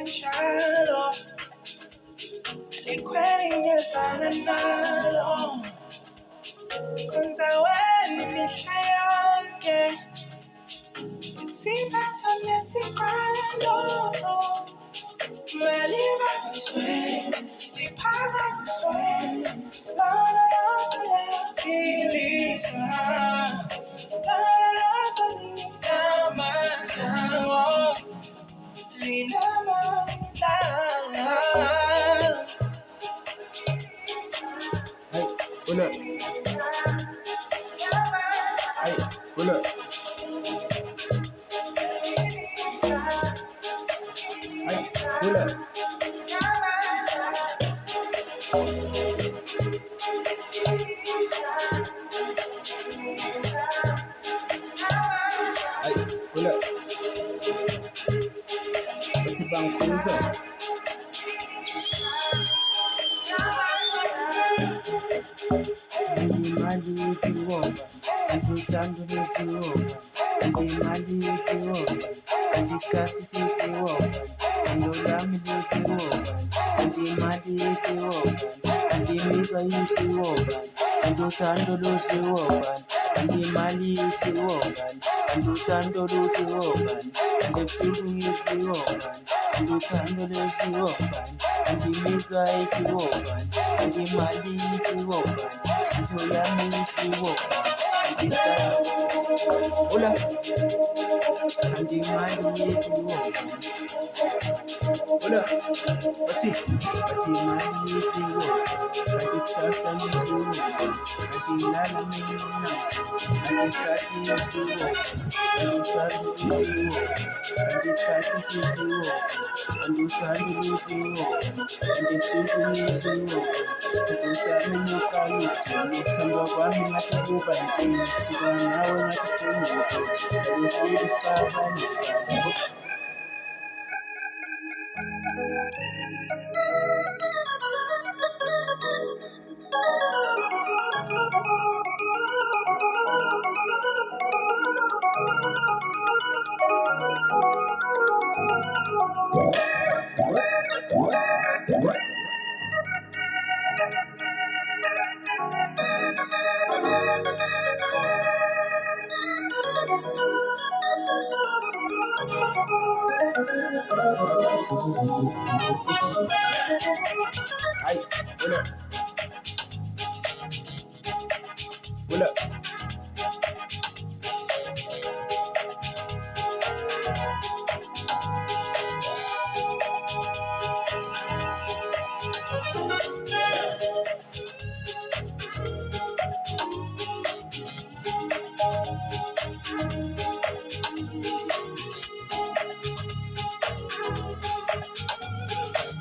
Shallow, le quelling is banana, Kunza when you say you see that on your secret, my liver is sweet, the power is sweet, la la la la, Elisa, la la la la, la, Lina, pull up. Hey, pull up. Hey, pull up. Hey, pull up. What's your bang cruiser? Mali if you want, and the jungle if you want, and the Mali if you want, and the Scottish if you want, and the Lamb if you want, and the Mali if you want, and the Misa if you want, and the Sando if you want, and the Mali if you want, and the Sando if you want, and the Subu if you want, and the Sando if you want, and the Misa if you want, and the Mali if you want. So yummy if you walk, and this time, hola, and the money if you walk, hola, what's it? But the money if you walk, and it's Sasa if you walk, and the Lala and the Scotty if you walk, and the Sadu if you walk, and the Scotty if you walk, and the Sadu if you walk, and the Sudu if you walk. Usame nyukaliti utamba kwami ngatibuba ntini suka nawe ngatisenyuke kalufiri stabanisa. Ay, hola. Hola.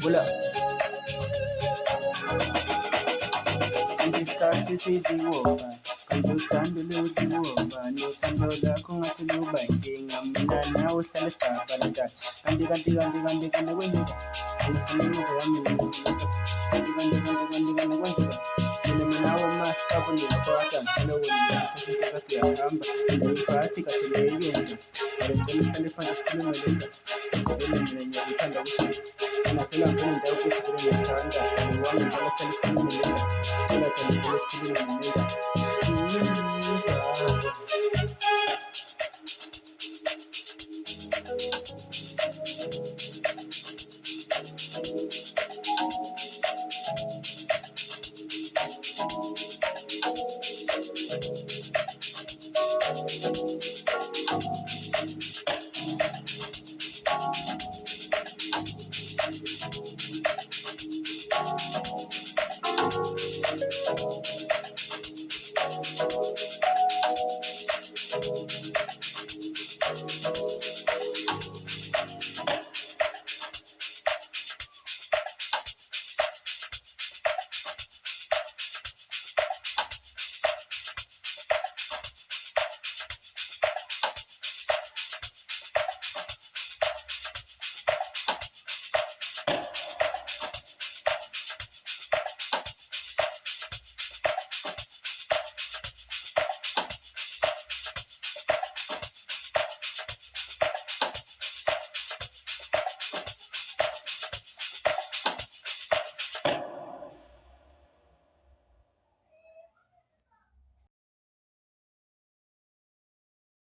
Hola. Isikhathi siziwomba, uthando luziwomba, nothando lakho ngathi luba inkinga, mina nawe hlala sigabana kahle, kanti kwenzeka, uyifunuza yami ngiyifunuza, kanti kwenzeka, mina nawe masicabo ndiyakwata, ngicela wena ngithathe inkathi yahamba, ngiyiphathi kahle leyonto, ngicela uhlale phansi sikhulume lento, ngicela mina ngiyakuthanda kushaya, ngifuna indawo ukuthi vele ngiyathanda, wami ngicela uhlale sikhulume lento. Let's put it in the